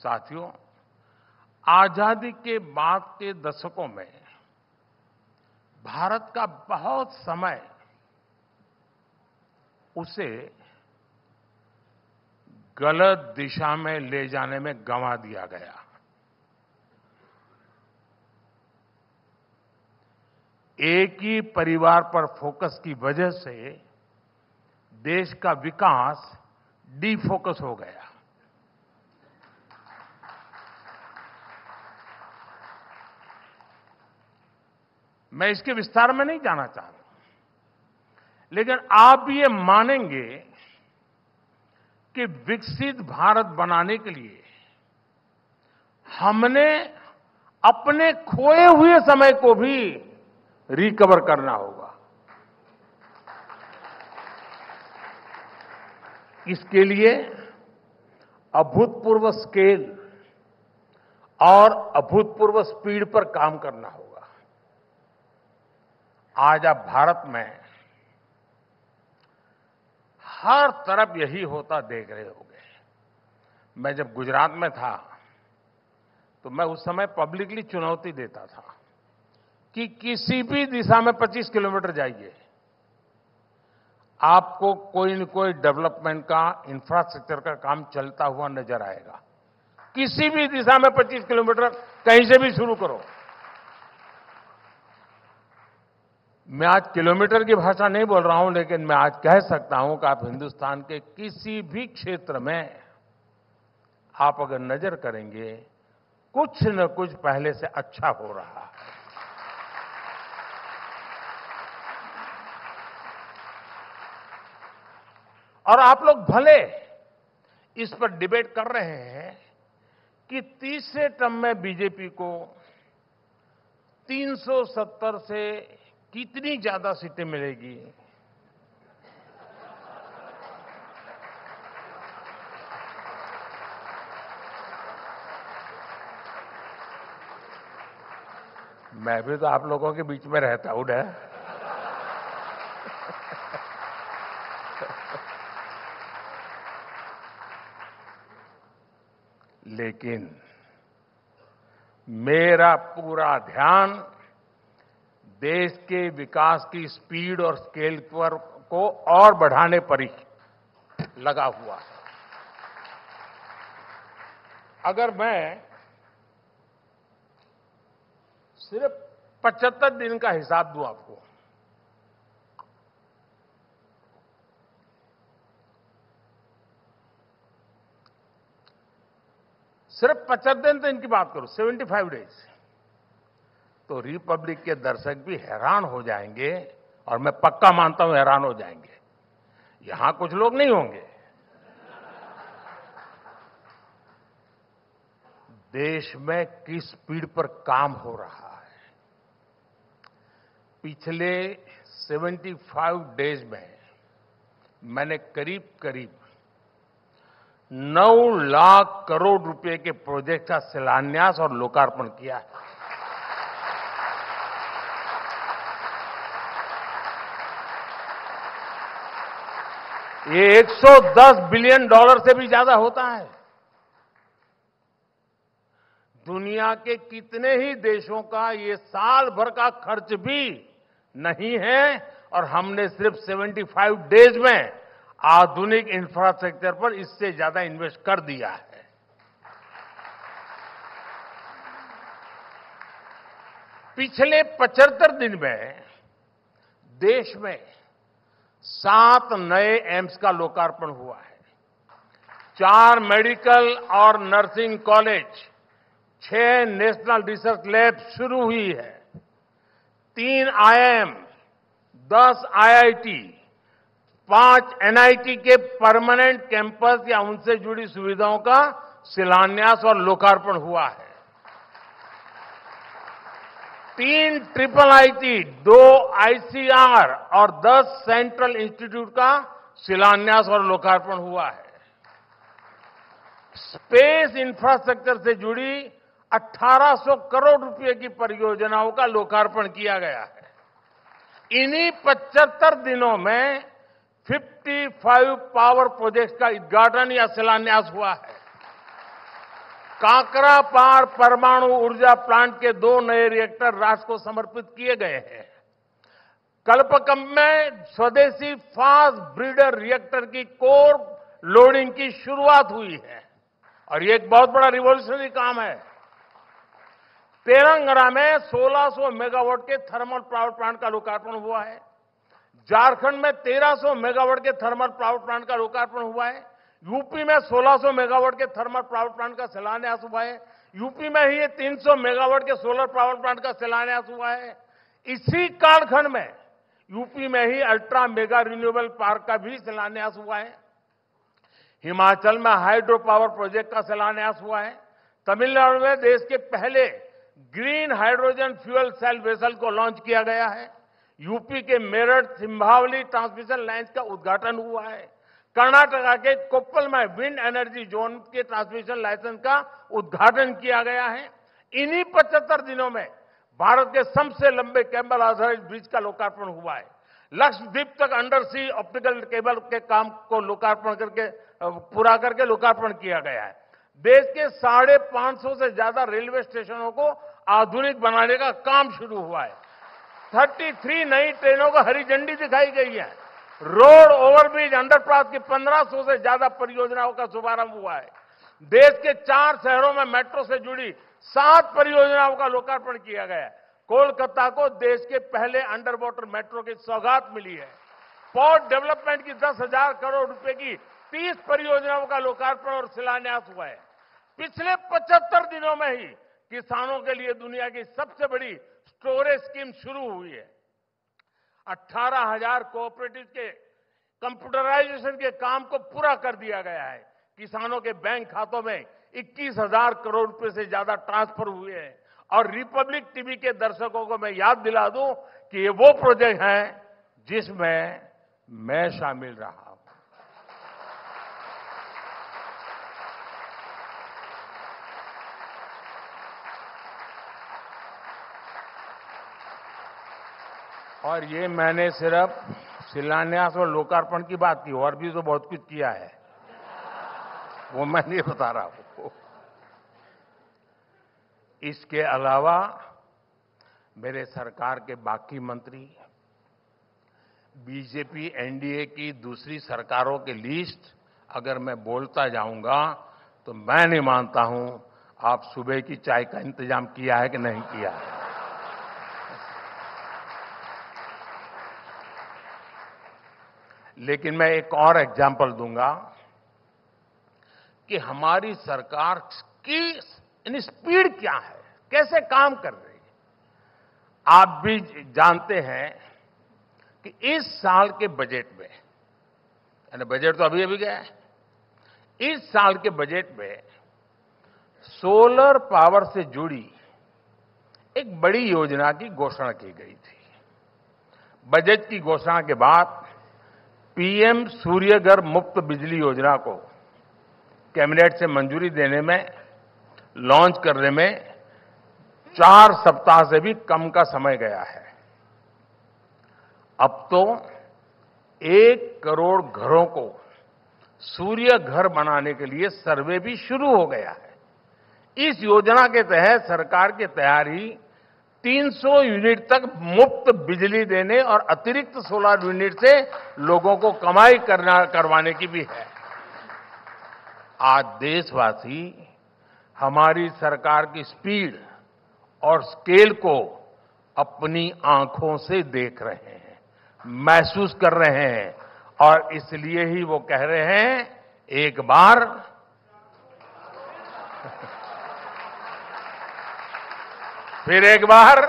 साथियों, आजादी के बाद के दशकों में भारत का बहुत समय उसे गलत दिशा में ले जाने में गंवा दिया गया। एक ही परिवार पर फोकस की वजह से देश का विकास डिफोकस हो गया। मैं इसके विस्तार में नहीं जाना चाहता, लेकिन आप ये मानेंगे कि विकसित भारत बनाने के लिए हमने अपने खोए हुए समय को भी रिकवर करना होगा। इसके लिए अभूतपूर्व स्केल और अभूतपूर्व स्पीड पर काम करना होगा। आज आप भारत में हर तरफ यही होता देख रहे होंगे। मैं जब गुजरात में था तो मैं उस समय पब्लिकली चुनौती देता था कि किसी भी दिशा में 25 किलोमीटर जाइए, आपको कोई न कोई डेवलपमेंट का, इंफ्रास्ट्रक्चर का काम चलता हुआ नजर आएगा। किसी भी दिशा में 25 किलोमीटर कहीं से भी शुरू करो। मैं आज किलोमीटर की भाषा नहीं बोल रहा हूं, लेकिन मैं आज कह सकता हूं कि आप हिंदुस्तान के किसी भी क्षेत्र में आप अगर नजर करेंगे, कुछ न कुछ पहले से अच्छा हो रहा है। और आप लोग भले इस पर डिबेट कर रहे हैं कि तीसरे टर्म में बीजेपी को 370 से कितनी ज्यादा सीटें मिलेगी। मैं भी तो आप लोगों के बीच में रहता हूं ना। लेकिन मेरा पूरा ध्यान देश के विकास की स्पीड और स्केल पर को और बढ़ाने पर ही लगा हुआ है। अगर मैं सिर्फ 75 दिन का हिसाब दूं आपको, सिर्फ 75 दिन तो इनकी बात करूं, 75 डेज, तो रिपब्लिक के दर्शक भी हैरान हो जाएंगे, और मैं पक्का मानता हूं हैरान हो जाएंगे। यहां कुछ लोग नहीं होंगे। देश में किस स्पीड पर काम हो रहा है। पिछले 75 डेज में मैंने करीब करीब 9 लाख करोड़ रुपए के प्रोजेक्ट का शिलान्यास और लोकार्पण किया है। ये 110 बिलियन डॉलर से भी ज्यादा होता है। दुनिया के कितने ही देशों का ये साल भर का खर्च भी नहीं है, और हमने सिर्फ 75 डेज में आधुनिक इंफ्रास्ट्रक्चर पर इससे ज्यादा इन्वेस्ट कर दिया है। पिछले 75 दिन में देश में 7 नए एम्स का लोकार्पण हुआ है, 4 मेडिकल और nursing college, 6 national research lab शुरू हुई है, 3 आईआईएम, 10 आईआईटी, 5 एनआईटी के परमानेंट कैंपस या उनसे जुड़ी सुविधाओं का शिलान्यास और लोकार्पण हुआ है। 3 ट्रिपल आईटी, 2 आईसीआर और 10 सेंट्रल इंस्टीट्यूट का शिलान्यास और लोकार्पण हुआ है। स्पेस इंफ्रास्ट्रक्चर से जुड़ी 1800 करोड़ रुपए की परियोजनाओं का लोकार्पण किया गया है। इन्हीं 75 दिनों में 55 पावर प्रोजेक्ट्स का उद्घाटन या शिलान्यास हुआ है। काकरापार परमाणु ऊर्जा प्लांट के 2 नए रिएक्टर राष्ट्र को समर्पित किए गए हैं। कल्पकम में स्वदेशी फास्ट ब्रीडर रिएक्टर की कोर लोडिंग की शुरुआत हुई है और ये एक बहुत बड़ा रिवॉल्यूशनरी काम है। तेलंगाना में 1600 मेगावाट के थर्मल पावर प्लांट का लोकार्पण हुआ है। झारखंड में 1300 मेगावाट के थर्मल पावर प्लांट का लोकार्पण हुआ है। यूपी में 1600 मेगावाट के थर्मल पावर प्लांट का शिलान्यास हुआ है। यूपी में ही 300 मेगावाट के सोलर पावर प्लांट का शिलान्यास हुआ है। इसी कालखंड में यूपी में ही अल्ट्रा मेगा रिन्यूएबल पार्क का भी शिलान्यास हुआ है। हिमाचल में हाइड्रो पावर प्रोजेक्ट का शिलान्यास हुआ है। तमिलनाडु में देश के पहले green hydrogen fuel cell vessel को लॉन्च किया गया है। यूपी के मेरठ सिंभावली ट्रांसमिशन लाइन का उद्घाटन हुआ है। कर्नाटक के कोप्पल में विंड एनर्जी जोन के ट्रांसमिशन लाइसेंस का उद्घाटन किया गया है। इन्हीं 75 दिनों में भारत के सबसे लंबे केबल आधारित ब्रिज का लोकार्पण हुआ है। लक्षद्वीप तक अंडर सी ऑप्टिकल केबल के काम को पूरा करके लोकार्पण किया गया है। देश के 550 से ज्यादा रेलवे स्टेशनों को आधुनिक बनाने का काम शुरू हुआ है। 33 नई ट्रेनों को हरी झंडी दिखाई गई है। रोड ओवरब्रिज अंडरपास की 1500 से ज्यादा परियोजनाओं का शुभारंभ हुआ है। देश के 4 शहरों में मेट्रो से जुड़ी 7 परियोजनाओं का लोकार्पण किया गया है। कोलकाता को देश के पहले अंडर वाटर मेट्रो की सौगात मिली है। पोर्ट डेवलपमेंट की 10,000 करोड़ रुपए की 30 परियोजनाओं का लोकार्पण और शिलान्यास हुआ है। पिछले 75 दिनों में ही किसानों के लिए दुनिया की सबसे बड़ी स्टोरेज स्कीम शुरू हुई है। 18,000 कोऑपरेटिव के कंप्यूटराइजेशन के काम को पूरा कर दिया गया है। किसानों के बैंक खातों में 21,000 करोड़ रुपए से ज्यादा ट्रांसफर हुए हैं। और रिपब्लिक टीवी के दर्शकों को मैं याद दिला दूं कि ये वो प्रोजेक्ट हैं जिसमें मैं शामिल रहा हूं। और ये मैंने सिर्फ शिलान्यास और लोकार्पण की बात की, और भी तो बहुत कुछ किया है, वो मैं नहीं बता रहा हूं। इसके अलावा मेरे सरकार के बाकी मंत्री, बीजेपी एनडीए की दूसरी सरकारों की लिस्ट अगर मैं बोलता जाऊंगा तो मैं नहीं मानता हूं आप सुबह की चाय का इंतजाम किया है कि नहीं किया है। लेकिन मैं एक और एग्जाम्पल दूंगा कि हमारी सरकार की स्पीड क्या है, कैसे काम कर रही है। आप भी जानते हैं कि इस साल के बजट में, यानी बजट तो अभी अभी गया है, इस साल के बजट में सोलर पावर से जुड़ी एक बड़ी योजना की घोषणा की गई थी। बजट की घोषणा के बाद पीएम सूर्यघर मुफ्त बिजली योजना को कैबिनेट से मंजूरी देने में, लॉन्च करने में 4 सप्ताह से भी कम का समय गया है। अब तो 1 करोड़ घरों को सूर्य घर बनाने के लिए सर्वे भी शुरू हो गया है। इस योजना के तहत सरकार की तैयारी 300 यूनिट तक मुफ्त बिजली देने और अतिरिक्त सोलर यूनिट से लोगों को कमाई करवाने की भी है। आज देशवासी हमारी सरकार की स्पीड और स्केल को अपनी आंखों से देख रहे हैं, महसूस कर रहे हैं, और इसलिए ही वो कह रहे हैं एक बार फिर एक बार